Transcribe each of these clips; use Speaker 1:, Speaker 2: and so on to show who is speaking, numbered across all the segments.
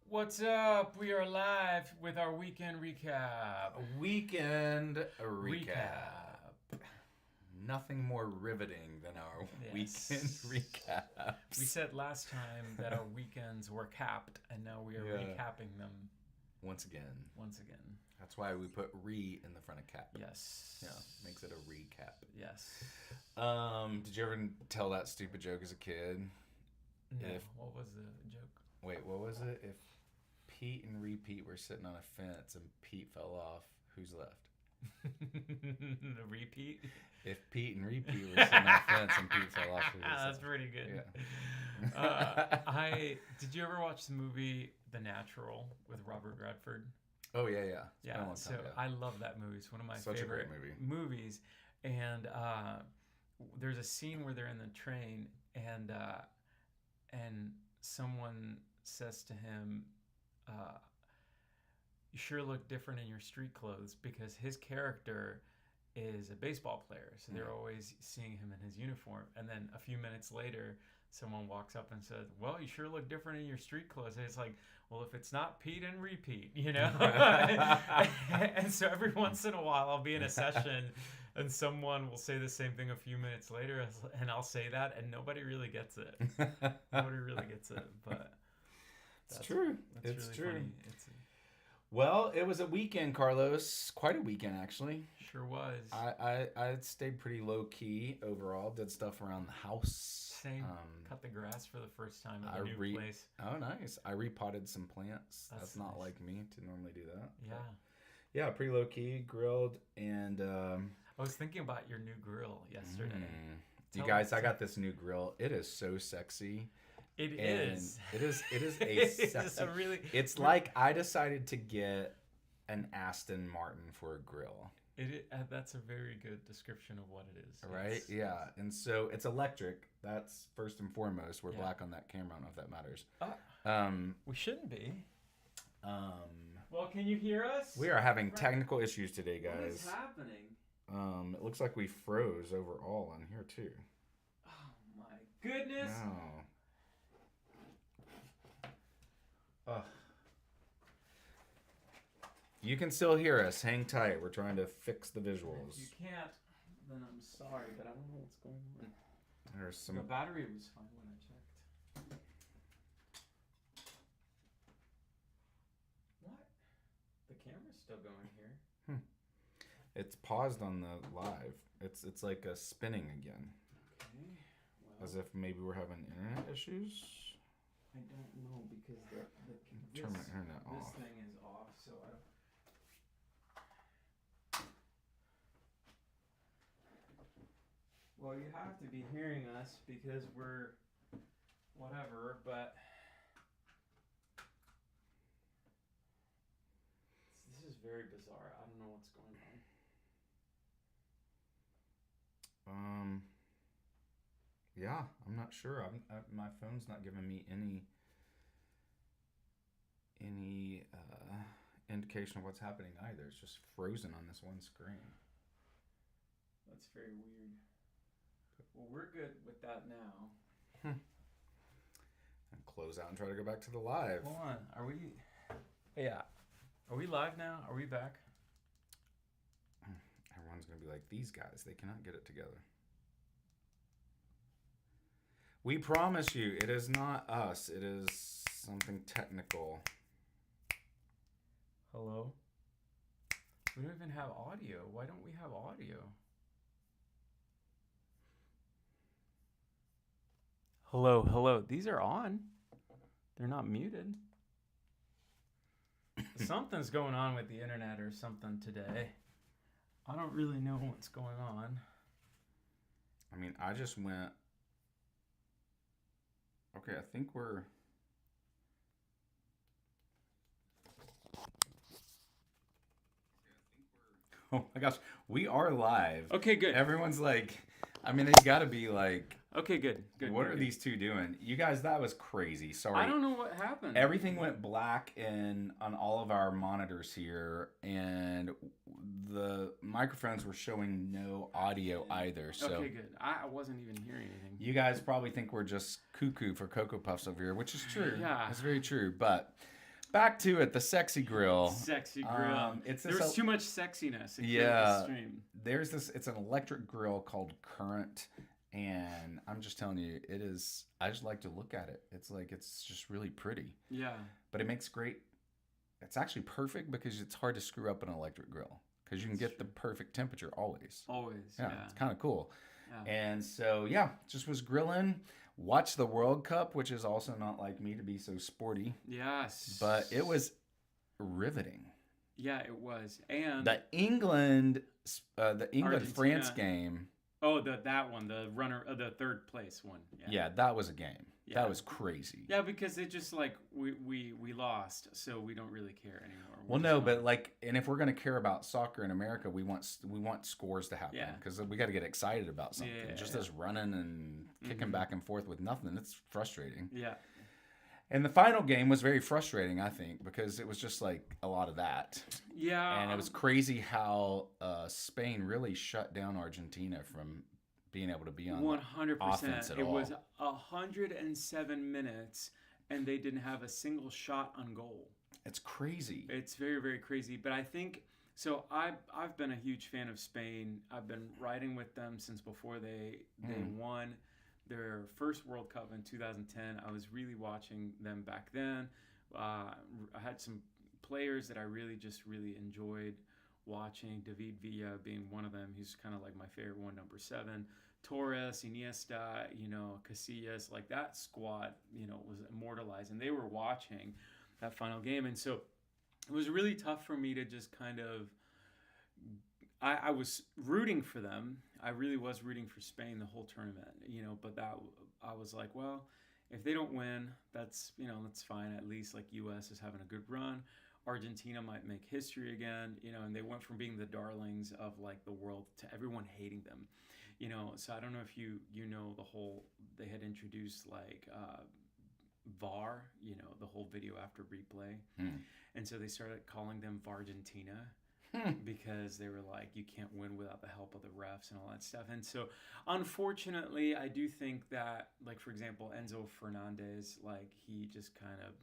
Speaker 1: What's up? We are live with our weekend recap.
Speaker 2: Weekend recap. Nothing more riveting than our weekend recap.
Speaker 1: We said last time that our weekends were capped, and now we are recapping them
Speaker 2: once again. That's why we put "re" in the front of cap.
Speaker 1: Yes.
Speaker 2: Yeah, makes it a recap.
Speaker 1: Yes.
Speaker 2: Did you ever tell that stupid joke as a kid?
Speaker 1: No. What was the joke?
Speaker 2: Wait, what was it? If Pete and Repeat were sitting on a fence and Pete fell off, who's left?
Speaker 1: The Repeat?
Speaker 2: If Pete and Repeat were sitting on a fence and Pete fell off, who's left?
Speaker 1: That's pretty good. Yeah. Did you ever watch the movie The Natural with Robert Redford?
Speaker 2: Oh, yeah.
Speaker 1: It's been a long time, I love that movie. It's one of my favorite movies. And there's a scene where they're in the train and someone says to him, you sure look different in your street clothes, because his character is a baseball player. So they're always seeing him in his uniform. And then a few minutes later, someone walks up and says, well, you sure look different in your street clothes. And it's like, well, if it's not Pete and Repeat, you know? And so every once in a while, I'll be in a session and someone will say the same thing a few minutes later, and I'll say that, and nobody really gets it. Nobody really gets it, but
Speaker 2: it's true. It's
Speaker 1: really
Speaker 2: true.
Speaker 1: Funny.
Speaker 2: Well, it was a weekend, Carlos. Quite a weekend, actually.
Speaker 1: Sure was.
Speaker 2: I stayed pretty low key overall. Did stuff around the house.
Speaker 1: Same. Cut the grass for the first time at the new place.
Speaker 2: Oh, nice. I repotted some plants. That's not nice. Like me to normally do that. Yeah, pretty low key. Grilled and.
Speaker 1: I was thinking about your new grill yesterday.
Speaker 2: You guys, I got this new grill. It is so sexy.
Speaker 1: It is
Speaker 2: a sexy. It's like I decided to get an Aston Martin for a grill.
Speaker 1: That's a very good description of what it is.
Speaker 2: Right? Yeah. And so it's electric. That's first and foremost. We're black on that camera. I don't know if that matters.
Speaker 1: We shouldn't be. Well, can you hear us?
Speaker 2: We are having technical issues today, guys.
Speaker 1: What is happening?
Speaker 2: It looks like we froze overall on here too.
Speaker 1: Oh my goodness!
Speaker 2: No. You can still hear us. Hang tight. We're trying to fix the visuals.
Speaker 1: If you can't, then I'm sorry, but I don't know what's going on.
Speaker 2: There's some.
Speaker 1: The battery was fine when I checked. What? The camera's still going here.
Speaker 2: It's paused on the live. It's like a spinning again.
Speaker 1: Okay. Well,
Speaker 2: as if maybe we're having internet issues.
Speaker 1: I don't know, because
Speaker 2: turn my internet off.
Speaker 1: This thing is off, so I don't. Well, you have to be hearing us because we're whatever, but this is very bizarre. I don't know what's going on.
Speaker 2: Yeah, I'm not sure. My phone's not giving me any indication of what's happening either. It's just frozen on this one screen.
Speaker 1: That's very weird. Well, we're good with that now.
Speaker 2: And close out and try to go back to the live.
Speaker 1: Hold on. Are we? Yeah. Are we live now? Are we back?
Speaker 2: Everyone's going to be like, these guys, they cannot get it together. We promise you, it is not us. It is something technical.
Speaker 1: Hello? We don't even have audio. Why don't we have audio? Hello. These are on. They're not muted. Something's going on with the internet or something today. I don't really know what's going on.
Speaker 2: I mean, I just went... Okay, I think we're... Oh my gosh, we are live.
Speaker 1: Okay, good.
Speaker 2: Everyone's like, I mean, they got to be like...
Speaker 1: Okay, good.
Speaker 2: What are these two doing? You guys, that was crazy. Sorry.
Speaker 1: I don't know what happened.
Speaker 2: Everything went black on all of our monitors here, and the microphones were showing no audio either. So
Speaker 1: okay, good. I wasn't even hearing anything.
Speaker 2: You guys probably think we're just cuckoo for Cocoa Puffs over here, which is true.
Speaker 1: Yeah.
Speaker 2: It's very true. But back to it, the sexy grill.
Speaker 1: Sexy grill.
Speaker 2: There
Speaker 1: was too much sexiness.
Speaker 2: Yeah.
Speaker 1: The stream.
Speaker 2: There's this, it's an electric grill called Current. And I'm just telling you, it is, I just like to look at it. It's like, it's just really pretty.
Speaker 1: Yeah.
Speaker 2: But it makes great, it's actually perfect because it's hard to screw up an electric grill. Because you can get the perfect temperature always.
Speaker 1: Always,
Speaker 2: yeah. It's kind of cool.
Speaker 1: Yeah.
Speaker 2: And so, yeah, just was grilling. Watched the World Cup, which is also not like me to be so sporty.
Speaker 1: Yes.
Speaker 2: But it was riveting.
Speaker 1: Yeah, it was. And
Speaker 2: the England-France game.
Speaker 1: Oh, that one, the third place one.
Speaker 2: Yeah, that was a game. Yeah. That was crazy.
Speaker 1: Yeah, because it just like we lost, so we don't really care anymore.
Speaker 2: Well, no, but like, and if we're gonna care about soccer in America, we want scores to happen because we got to get excited about something. Just us running and kicking back and forth with nothing, it's frustrating.
Speaker 1: Yeah.
Speaker 2: And the final game was very frustrating, I think, because it was just like a lot of that.
Speaker 1: Yeah.
Speaker 2: And it was crazy how Spain really shut down Argentina from being able to be on 100%. Offense at all.
Speaker 1: It was 107 minutes, and they didn't have a single shot on goal.
Speaker 2: It's crazy.
Speaker 1: It's very, very crazy. But I think, so I've been a huge fan of Spain. I've been riding with them since before they won their first World Cup in 2010. I was really watching them back then. I had some players that I really enjoyed watching. David Villa being one of them. He's kind of like my favorite one, number 7. Torres, Iniesta, Casillas, like that squad, was immortalized. And they were watching that final game. And so it was really tough for me to just kind of... I was rooting for them. I really was rooting for Spain the whole tournament, but I was like, well, if they don't win, that's fine. At least like US is having a good run. Argentina might make history again, and they went from being the darlings of like the world to everyone hating them, So I don't know if you know the whole, they had introduced like VAR, the whole video after replay. And so they started calling them VARgentina. Because they were like, you can't win without the help of the refs and all that stuff. And so, unfortunately, I do think that, like, for example, Enzo Fernandez, like, he just kind of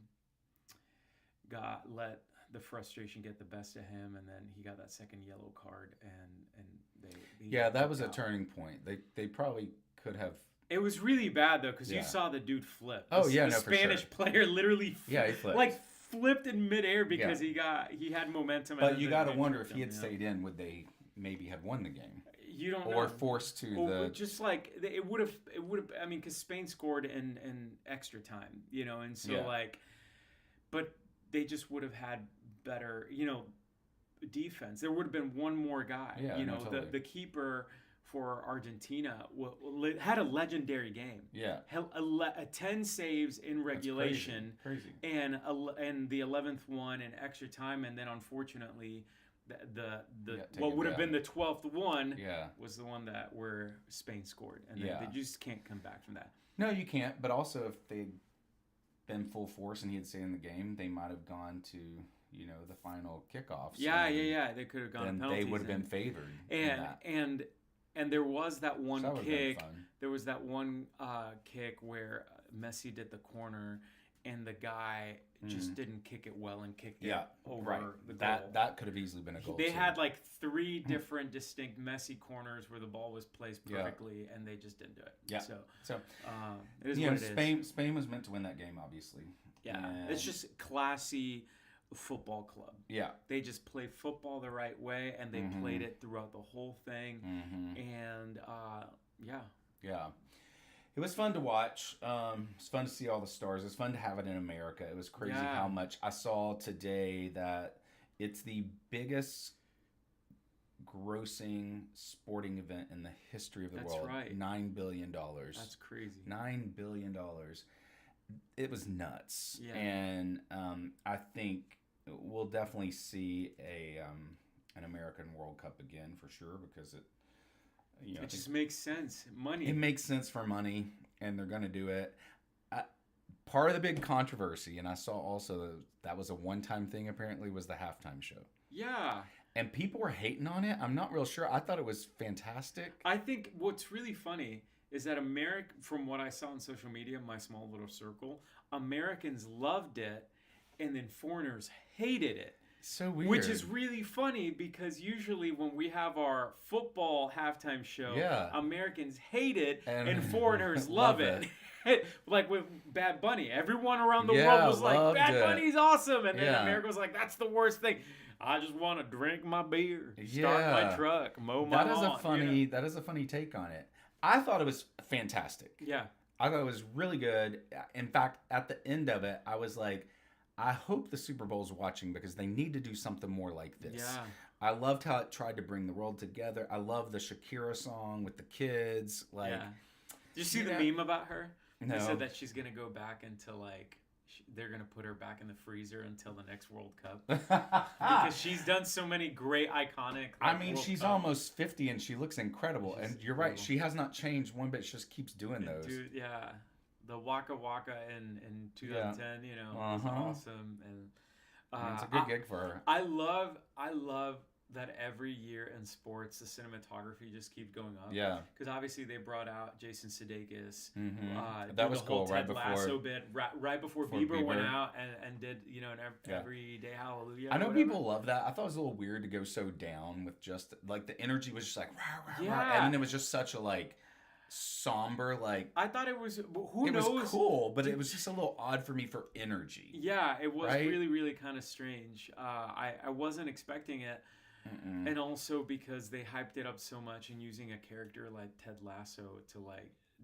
Speaker 1: let the frustration get the best of him, and then he got that second yellow card, and they
Speaker 2: that was a turning point. They probably could have.
Speaker 1: It was really bad though, because you saw the dude flip.
Speaker 2: Oh
Speaker 1: the Spanish player literally
Speaker 2: he flipped.
Speaker 1: Like flipped in midair because he had momentum.
Speaker 2: But you got to wonder if he had stayed in, would they maybe have won the game?
Speaker 1: You don't know.
Speaker 2: Or forced to
Speaker 1: just like it would have. I mean, because Spain scored in extra time, and so like, but they just would have had better, defense. There would have been one more guy.
Speaker 2: Totally.
Speaker 1: The keeper for Argentina had a legendary game.
Speaker 2: Yeah.
Speaker 1: 10 saves in regulation.
Speaker 2: Crazy.
Speaker 1: And the 11th one in extra time, and then unfortunately the what would have been the 12th one was the one where Spain scored, and they just can't come back from that.
Speaker 2: No, you can't. But also, if they'd been full force and he had stayed in the game, they might have gone to the final kickoffs.
Speaker 1: Yeah. They could have gone.
Speaker 2: Then
Speaker 1: penalties,
Speaker 2: they would have been favored.
Speaker 1: And there was that one kick.
Speaker 2: There
Speaker 1: was that one kick where Messi did the corner, and the guy just didn't kick it well and kicked it over the goal.
Speaker 2: That could have easily been a goal.
Speaker 1: They had like 3 different distinct Messi corners where the ball was placed perfectly, and they just didn't do it.
Speaker 2: Yeah.
Speaker 1: So it is what it is.
Speaker 2: Spain was meant to win that game, obviously.
Speaker 1: Yeah, it's just classy football club.
Speaker 2: Yeah.
Speaker 1: They just play football the right way, and they played it throughout the whole thing. And
Speaker 2: It was fun to watch. It's fun to see all the stars. It's fun to have it in America. It was crazy how much I saw today that it's the biggest grossing sporting event in the history of the world. That's right. $9 billion.
Speaker 1: That's crazy.
Speaker 2: $9 billion. It was nuts. Yeah. And I think we'll definitely see an American World Cup again for sure, because
Speaker 1: it just makes sense. Money.
Speaker 2: It makes sense for money, and they're going to do it. Part of the big controversy, and I saw also that was a one-time thing apparently, was the halftime show.
Speaker 1: Yeah.
Speaker 2: And people were hating on it. I'm not real sure. I thought it was fantastic.
Speaker 1: I think what's really funny is that from what I saw on social media, my small little circle, Americans loved it, and then foreigners hated it.
Speaker 2: So weird.
Speaker 1: Which is really funny, because usually when we have our football halftime show, Americans hate it and foreigners love it. Like with Bad Bunny. Everyone around the world was like, Bad Bunny's awesome. And then America was like, that's the worst thing. I just want to drink my beer, start my truck, mow my lawn.
Speaker 2: That is a funny take on it. I thought it was fantastic.
Speaker 1: Yeah.
Speaker 2: I thought it was really good. In fact, at the end of it, I was like, I hope the Super Bowl's watching, because they need to do something more like this.
Speaker 1: Yeah.
Speaker 2: I loved how it tried to bring the world together. I love the Shakira song with the kids. Did
Speaker 1: you see the meme about her?
Speaker 2: No.
Speaker 1: They said that she's going to go back into they're going to put her back in the freezer until the next World Cup. Because she's done so many great, iconic...
Speaker 2: she's almost 50 and she looks incredible. And you're right, she has not changed one bit. She just keeps doing those.
Speaker 1: Dude, yeah. The Waka Waka in 2010, was awesome. And
Speaker 2: it's a good gig for her.
Speaker 1: I love that every year in sports, the cinematography just keeps going up.
Speaker 2: Yeah.
Speaker 1: Because obviously they brought out Jason Sudeikis.
Speaker 2: Mm-hmm. That was cool.
Speaker 1: Ted Lasso bit right before Bieber went out and did an Everyday Hallelujah.
Speaker 2: I know people love that. I thought it was a little weird to go so down with just the energy was just like rah, rah, rah, and then it was just such a somber
Speaker 1: I thought it was.
Speaker 2: It was cool, but it was just a little odd for me for energy.
Speaker 1: Yeah, it was really, really kind of strange. I wasn't expecting it. Mm-mm. And also because they hyped it up so much, and using a character like Ted Lasso to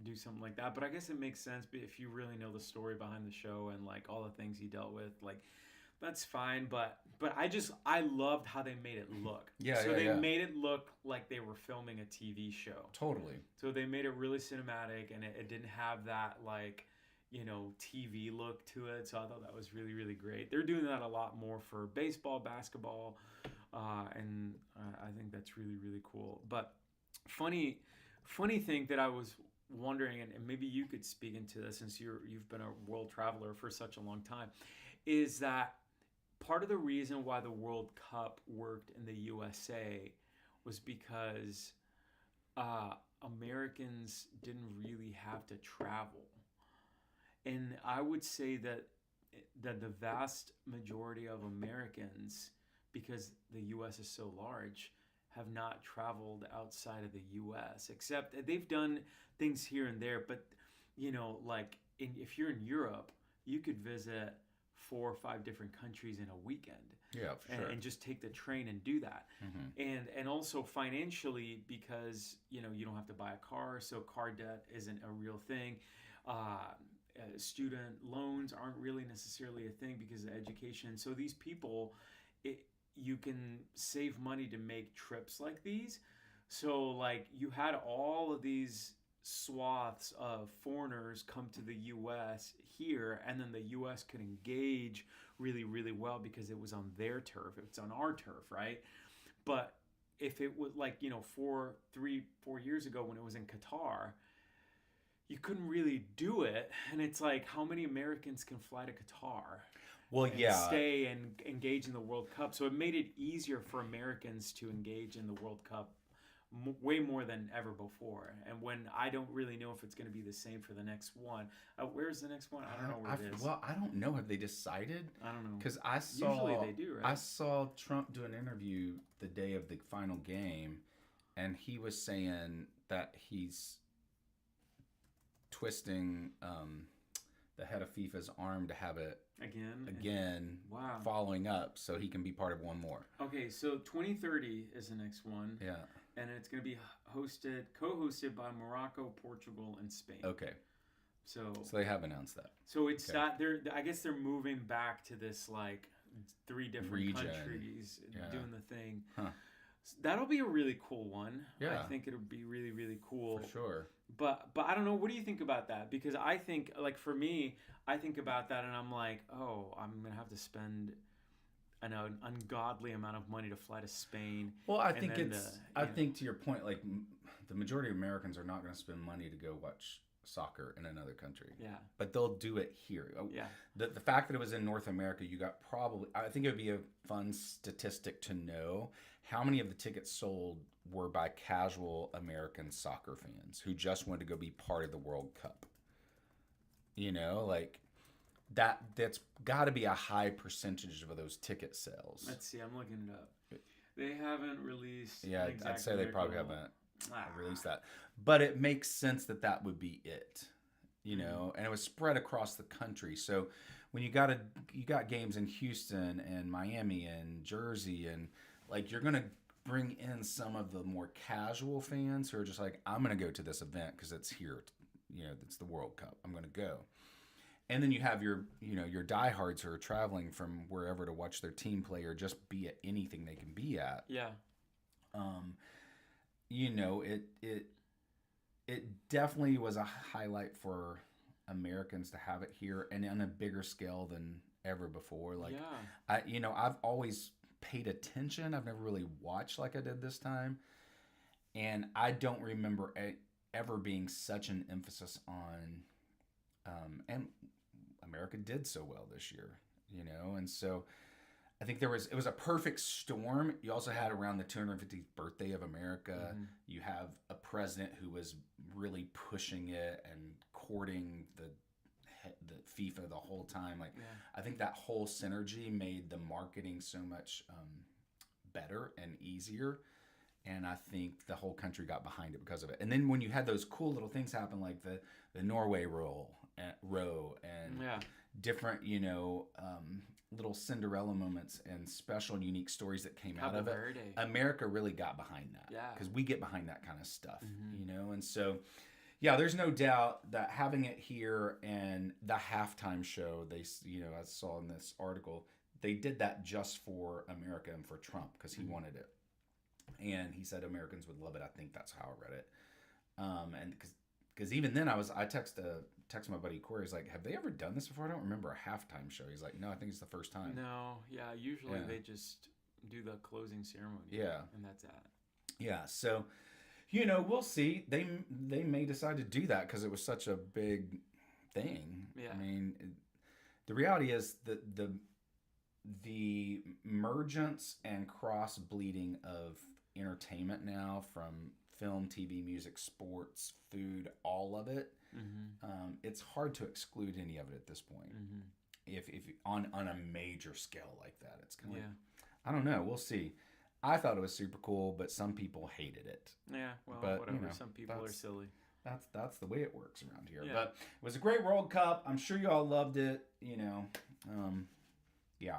Speaker 1: do something like that. But I guess it makes sense if you really know the story behind the show and all the things he dealt with. That's fine. But I loved how they made it look. They made it look like they were filming a TV show.
Speaker 2: Totally.
Speaker 1: So they made it really cinematic, and it didn't have that TV look to it. So I thought that was really, really great. They're doing that a lot more for baseball, basketball. And I think that's really, really cool. But funny thing that I was wondering, and maybe you could speak into this since you've been a world traveler for such a long time, is that part of the reason why the World Cup worked in the USA was because Americans didn't really have to travel. And I would say that the vast majority of Americans, because the U.S. is so large, have not traveled outside of the U.S. Except they've done things here and there. But, if you're in Europe, you could visit 4 or 5 different countries in a weekend.
Speaker 2: Yeah, for sure.
Speaker 1: And just take the train and do that.
Speaker 2: Mm-hmm.
Speaker 1: And also financially, because, you don't have to buy a car, so car debt isn't a real thing. Student loans aren't really necessarily a thing because of education. So these people... you can save money to make trips like these. So you had all of these swaths of foreigners come to the U.S. here, and then the U.S. could engage really, really well because it was on their turf. It's on our turf, right? But if it was 4 years ago when it was in Qatar, you couldn't really do it. And it's how many Americans can fly to Qatar?
Speaker 2: Well,
Speaker 1: stay and engage in the World Cup. So it made it easier for Americans to engage in the World Cup way more than ever before. And when I don't really know if it's going to be the same for the next one. Where's the next one? I don't know where it is.
Speaker 2: Well, I don't know. Have they decided?
Speaker 1: I don't know.
Speaker 2: Because I saw...
Speaker 1: Usually they do, right?
Speaker 2: I saw Trump do an interview the day of the final game, and he was saying that he's twisting the head of FIFA's arm to have it again,
Speaker 1: wow,
Speaker 2: following up so he can be part of one more.
Speaker 1: Okay, so 2030 is the next one.
Speaker 2: Yeah.
Speaker 1: and it's going to be co-hosted by Morocco, Portugal, and Spain.
Speaker 2: Okay.
Speaker 1: So
Speaker 2: they have announced that.
Speaker 1: So it's not I guess they're moving back to this like 3 different countries doing the thing.
Speaker 2: Huh.
Speaker 1: So that'll be a really cool one.
Speaker 2: Yeah.
Speaker 1: I think it'll be really, really cool.
Speaker 2: For sure.
Speaker 1: But I don't know. What do you think about that? Because I think, like, for me, I think about that and I'm like, oh, I'm going to have to spend an ungodly amount of money to fly to Spain.
Speaker 2: Well, I think I think to your point, like, the majority of Americans are not going to spend money to go watch soccer in another country.
Speaker 1: Yeah.
Speaker 2: But they'll do it here.
Speaker 1: Yeah.
Speaker 2: The fact that it was in North America, you got I think it would be a fun statistic to know how many of the tickets sold were by casual American soccer fans who just wanted to go be part of the World Cup. You know, like that's got to be a high percentage of those ticket sales.
Speaker 1: Let's see, I'm looking it up. They haven't released.
Speaker 2: Yeah, I'd say they probably haven't released that. But it makes sense that would be it. You know, and it was spread across the country. So when you got games in Houston and Miami and Jersey, and like you're gonna bring in some of the more casual fans who are just like, I'm gonna go to this event because it's here. You know, it's the World Cup. I'm gonna go. And then you have your diehards who are traveling from wherever to watch their team play or just be at anything they can be at.
Speaker 1: Yeah.
Speaker 2: You know, it definitely was a highlight for Americans to have it here and on a bigger scale than ever before. Like, I've always paid attention. I've never really watched like I did this time. And I don't remember ever being such an emphasis on, and America did so well this year, you know? And so I think it was a perfect storm. You also had around the 250th birthday of America. Mm-hmm. You have a president who was really pushing it and courting the FIFA the whole time. Like, I think that whole synergy made the marketing so much better and easier. And I think the whole country got behind it because of it. And then when you had those cool little things happen, like the Norway row and different, little Cinderella moments and special and unique stories that came out of it. America really got behind that. Yeah. Because we get behind that kind of stuff, And so, there's no doubt that having it here and the halftime show, I saw in this article, they did that just for America and for Trump because he wanted it. And he said Americans would love it. I think that's how I read it. And because even then I texted my buddy Corey. He's like, have they ever done this before? I don't remember a halftime show. He's like, no, I think it's the first time.
Speaker 1: No, usually they just do the closing ceremony.
Speaker 2: Yeah,
Speaker 1: and that's that.
Speaker 2: Yeah, so we'll see. They may decide to do that because it was such a big thing. Yeah, I mean, the reality is that the emergence and cross bleeding of entertainment now from film, TV, music, sports, food, all of it. Mm-hmm. It's hard to exclude any of it at this point. Mm-hmm. If on a major scale like that, it's kind of like, I don't know. We'll see. I thought it was super cool, but some people hated it.
Speaker 1: Yeah, well, but, whatever. Some people are silly.
Speaker 2: That's the way it works around here. Yeah. But it was a great World Cup. I'm sure you all loved it. Yeah.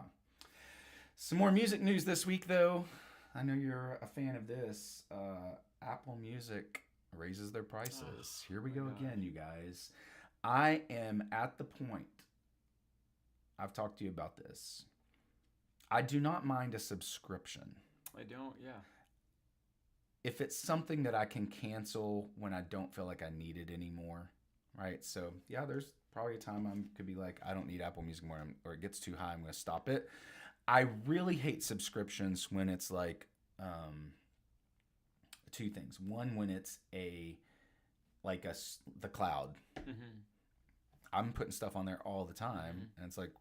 Speaker 2: Some more music news this week, though. I know you're a fan of this. Apple Music raises their prices. Here we go again, you guys. I am at the point, I've talked to you about this. I do not mind a subscription.
Speaker 1: I don't,
Speaker 2: If it's something that I can cancel when I don't feel like I need it anymore, right? So, there's probably a time I could be like, I don't need Apple Music more, or it gets too high, I'm going to stop it. I really hate subscriptions when it's like two things. One, when it's the cloud. Mm-hmm. I'm putting stuff on there all the time, and it's like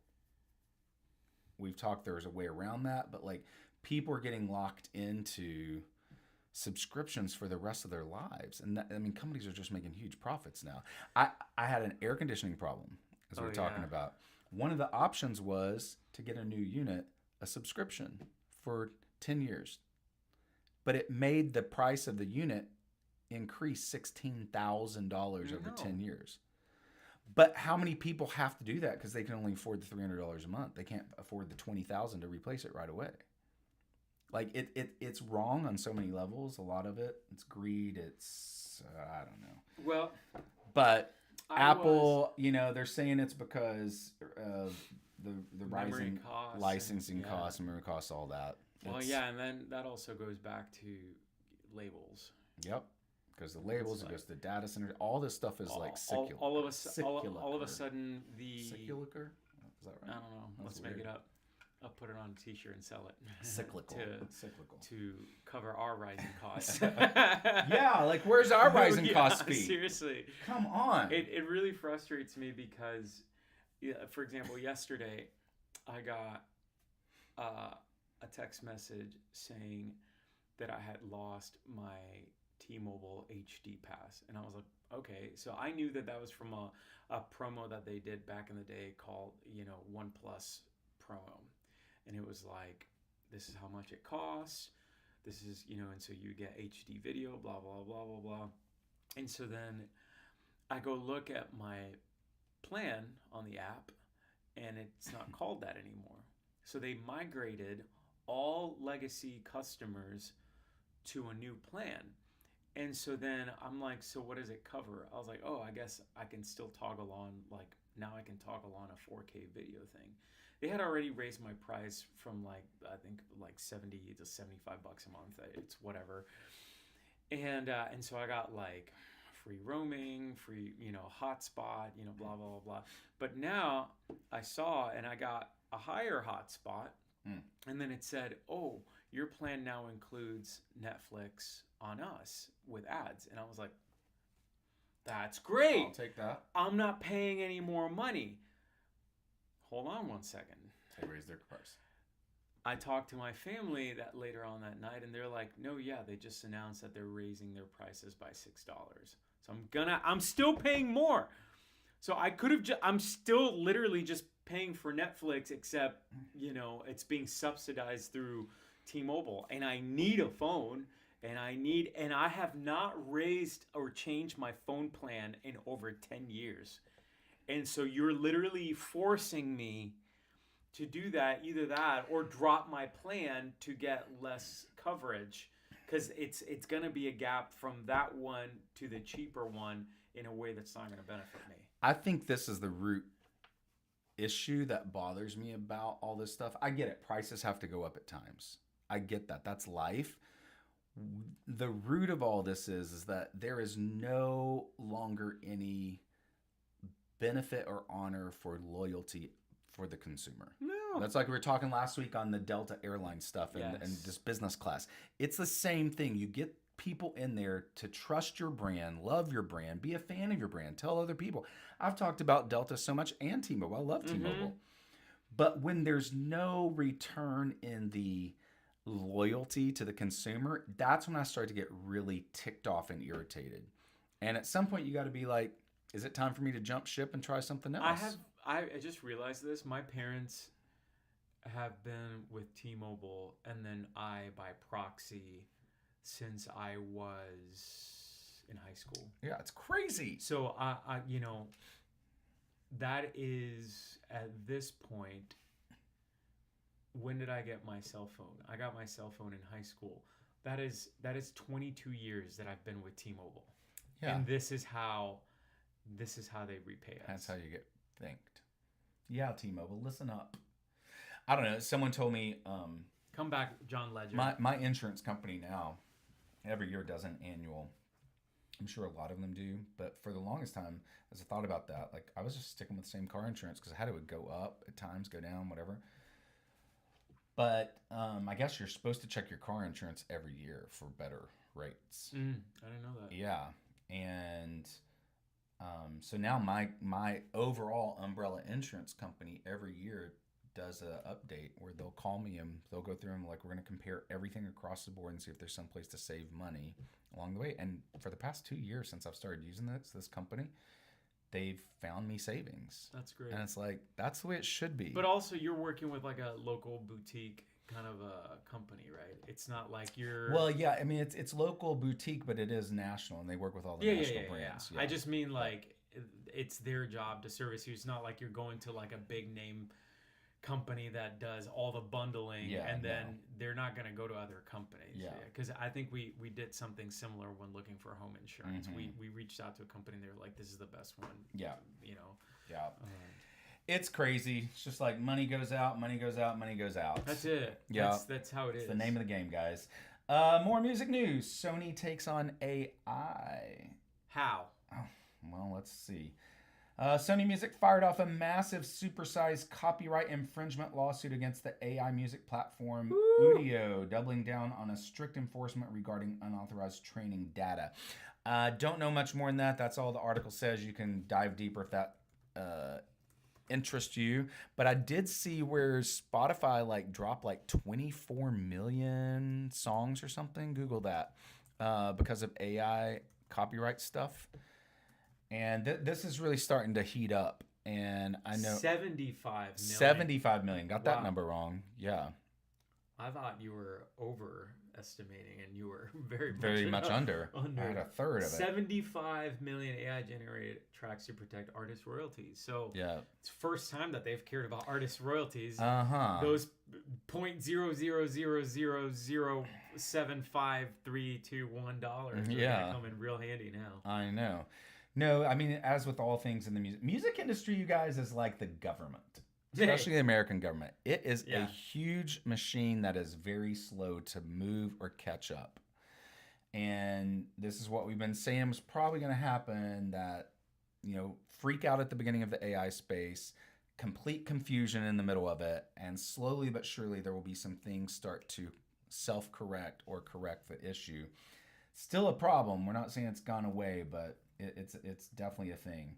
Speaker 2: we've talked. There's a way around that, but like people are getting locked into subscriptions for the rest of their lives, and companies are just making huge profits now. I had an air conditioning problem as we were talking about. One of the options was to get a new unit, a subscription for 10 years. But it made the price of the unit increase $16,000 over 10 years. But how many people have to do that because they can only afford the $300 a month? They can't afford the $20,000 to replace it right away. Like it's wrong on so many levels. A lot of it's greed. It's I don't know.
Speaker 1: Well,
Speaker 2: but Apple, they're saying it's because of the rising licensing costs, memory costs, all that.
Speaker 1: Well, and then that also goes back to labels.
Speaker 2: Yep. Because the labels, it goes to the data center. All this stuff is like secular.
Speaker 1: All of a sudden, the...
Speaker 2: Secular? Is that right?
Speaker 1: I don't know. Let's make it up. I'll put it on a t-shirt and sell it.
Speaker 2: Cyclical.
Speaker 1: To cover our rising costs.
Speaker 2: Yeah, like where's our rising cost fee?
Speaker 1: Seriously.
Speaker 2: Come on.
Speaker 1: It really frustrates me because, for example, yesterday I got a text message saying that I had lost my T-Mobile HD pass, and I was like, okay. So I knew that was from a promo that they did back in the day called OnePlus promo, and it was like, this is how much it costs, this is and so you get HD video, blah blah blah blah blah. And so then I go look at my plan on the app, and it's not called that anymore. So they migrated all legacy customers to a new plan. And so then I'm like, so what does it cover? I was like, oh, I guess I can still toggle on, like, now I can toggle on a 4K video thing. They had already raised my price from I think 70 to 75 bucks a month. It's whatever. And so I got like free roaming, free, hotspot, blah, blah, blah. But now I saw, and I got a higher hotspot. And then it said, oh, your plan now includes Netflix on us with ads. And I was like, that's great.
Speaker 2: I'll take that.
Speaker 1: I'm not paying any more money. Hold on one second.
Speaker 2: They raised their price.
Speaker 1: I talked to my family that later on that night, and they're like, no, they just announced that they're raising their prices by $6. So I'm still paying more. So I could have I'm still literally just paying for Netflix, except, it's being subsidized through T-Mobile, and I need a phone, and I have not raised or changed my phone plan in over 10 years. And so you're literally forcing me to do that, either that or drop my plan to get less coverage, because it's going to be a gap from that one to the cheaper one in a way that's not going to benefit me.
Speaker 2: I think this is the root issue that bothers me about all this stuff. I get it. Prices have to go up at times. I get that. That's life. The root of all this is that there is no longer any benefit or honor for loyalty for the consumer.
Speaker 1: No.
Speaker 2: That's like we were talking last week on the Delta Airlines stuff and just business class. It's the same thing. You get people in there to trust your brand, love your brand, be a fan of your brand, tell other people. I've talked about Delta so much and T-Mobile. I love T-Mobile. But when there's no return in the loyalty to the consumer, that's when I start to get really ticked off and irritated. And at some point you got to be like, is it time for me to jump ship and try something else?
Speaker 1: I just realized this. My parents have been with T-Mobile, and then I by proxy since I was in high school.
Speaker 2: Yeah, it's crazy.
Speaker 1: So I that is at this point. When did I get my cell phone? I got my cell phone in high school. That is 22 years that I've been with T-Mobile. Yeah. And this is how they repay us.
Speaker 2: That's how you get thanked. Yeah, T-Mobile, listen up. I don't know. Someone told me
Speaker 1: come back, John Legend.
Speaker 2: My insurance company now every year does an annual. I'm sure a lot of them do, but for the longest time, as I thought about that, like I was just sticking with the same car insurance because I had it would go up at times, go down, whatever. But I guess you're supposed to check your car insurance every year for better rates.
Speaker 1: I didn't know that.
Speaker 2: Yeah, and so now my overall umbrella insurance company every year does a update where they'll call me and they'll go through and like, we're going to compare everything across the board and see if there's some place to save money along the way. And for the past 2 years since I've started using this company, they've found me savings.
Speaker 1: That's great.
Speaker 2: And it's like, that's the way it should be.
Speaker 1: But also you're working with like a local boutique kind of a company, right? It's not like you're...
Speaker 2: Well, yeah. I mean, it's local boutique, but it is national and they work with all the national brands.
Speaker 1: Yeah. I just mean like it's their job to service you. It's not like you're going to like a big name company that does all the bundling, and then they're not going to go to other companies.
Speaker 2: Yeah.
Speaker 1: Because I think we did something similar when looking for home insurance. We reached out to a company, and they were like, this is the best one. Yeah. You know.
Speaker 2: Yeah. It's crazy. It's just like money goes out, money goes out, money goes out.
Speaker 1: That's it. Yeah. That's how it is.
Speaker 2: It's the name of the game, guys. More music news. Sony takes on AI.
Speaker 1: How?
Speaker 2: Oh, well, let's see. Sony Music fired off a massive supersized copyright infringement lawsuit against the AI music platform Udio, doubling down on a strict enforcement regarding unauthorized training data. Don't know much more than that. That's all the article says. You can dive deeper if that interests you. But I did see where Spotify dropped 24 million songs or something. Google that because of AI copyright stuff. And this is really starting to heat up. And I know
Speaker 1: 75 million.
Speaker 2: 75 million. Got that number wrong. Yeah.
Speaker 1: I thought you were overestimating, and you were
Speaker 2: very much under. I had a third of it.
Speaker 1: 75 million AI generated tracks to protect artist royalties. So it's the first time that they've cared about artist royalties. Those 0.000075321 dollars are gonna come in real handy now.
Speaker 2: I know. No, I mean, as with all things in the music industry, you guys, is like the government. Especially the American government. It is a huge machine that is very slow to move or catch up. And this is what we've been saying was probably going to happen, that, freak out at the beginning of the AI space, complete confusion in the middle of it, and slowly but surely there will be some things start to self-correct or correct the issue. Still a problem. We're not saying it's gone away, but it's definitely a thing.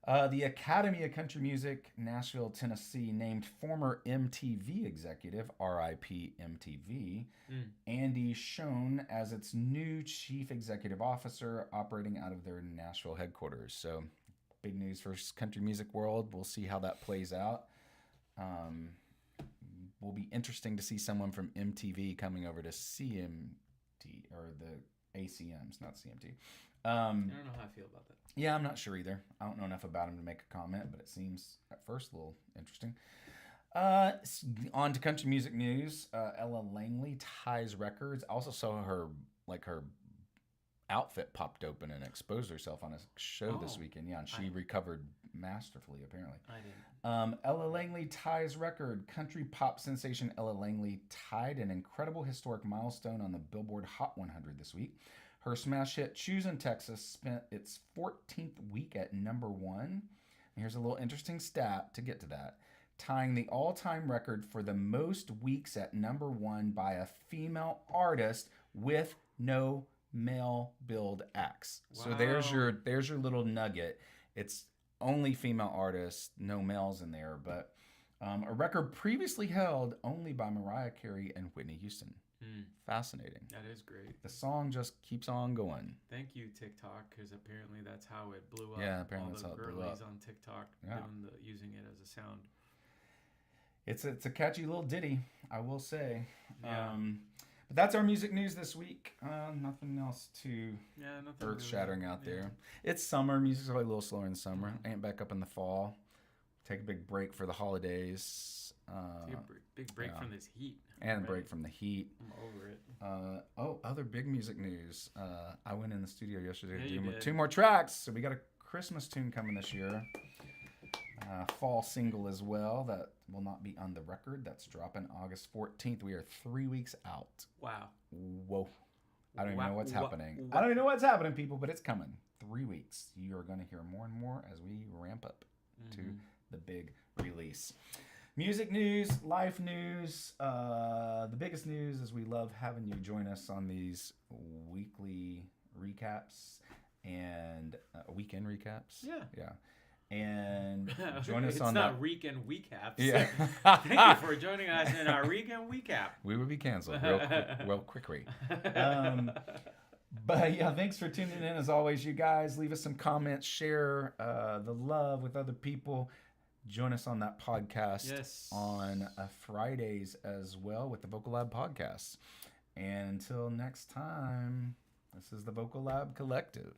Speaker 2: The Academy of Country Music, Nashville, Tennessee, named former MTV executive, R.I.P. MTV, Andy Schoen as its new chief executive officer, operating out of their Nashville headquarters. So, big news for country music world. We'll see how that plays out. Will be interesting to see someone from MTV coming over to CMT, or the ACMs, not CMT.
Speaker 1: I don't know how I feel about that.
Speaker 2: Yeah, I'm not sure either. I don't know enough about him to make a comment, but it seems at first a little interesting. On to country music news. Ella Langley ties records. I also saw her outfit popped open and exposed herself on a show this weekend. Yeah, and she recovered masterfully, apparently.
Speaker 1: I didn't.
Speaker 2: Ella Langley ties record. Country pop sensation Ella Langley tied an incredible historic milestone on the Billboard Hot 100 this week. Her smash hit Choosin' Texas spent its 14th week at number 1. And here's a little interesting stat to get to that. Tying the all-time record for the most weeks at number 1 by a female artist with no male billed acts. Wow. So there's your little nugget. It's only female artists, no males in there, but a record previously held only by Mariah Carey and Whitney Houston. Fascinating.
Speaker 1: That is great.
Speaker 2: The song just keeps on going.
Speaker 1: Thank you, TikTok, because apparently that's how it blew up.
Speaker 2: Yeah, apparently
Speaker 1: that's
Speaker 2: how it blew up.
Speaker 1: All the girlies on TikTok using it as a sound.
Speaker 2: It's a catchy little ditty, I will say.
Speaker 1: Yeah.
Speaker 2: But that's our music news this week. Nothing else too earth-shattering out there. It's summer. Music's probably a little slower in the summer. Ain't back up in the fall. Take a big break for the holidays.
Speaker 1: Take a big break from this heat.
Speaker 2: And a break from the heat.
Speaker 1: I'm over it.
Speaker 2: Other big music news. I went in the studio yesterday to do 2 more tracks. So we got a Christmas tune coming this year. Fall single as well. That will not be on the record. That's dropping August 14th. We are 3 weeks out.
Speaker 1: Wow.
Speaker 2: Whoa. I don't even know what's happening. I don't even know what's happening, people, but it's coming. 3 weeks. You are going to hear more and more as we ramp up to the big release. Music news, life news. The biggest news is we love having you join us on these weekly recaps and weekend recaps.
Speaker 1: Yeah.
Speaker 2: And join us on
Speaker 1: that. It's not weekend recaps.
Speaker 2: Yeah.
Speaker 1: Thank you for joining us in our weekend recap.
Speaker 2: We would be canceled real quickly. But yeah, thanks for tuning in. As always, you guys, leave us some comments, share the love with other people. Join us on that podcast on Fridays as well with the Vocal Lab podcast. And until next time, this is the Vocal Lab Collective.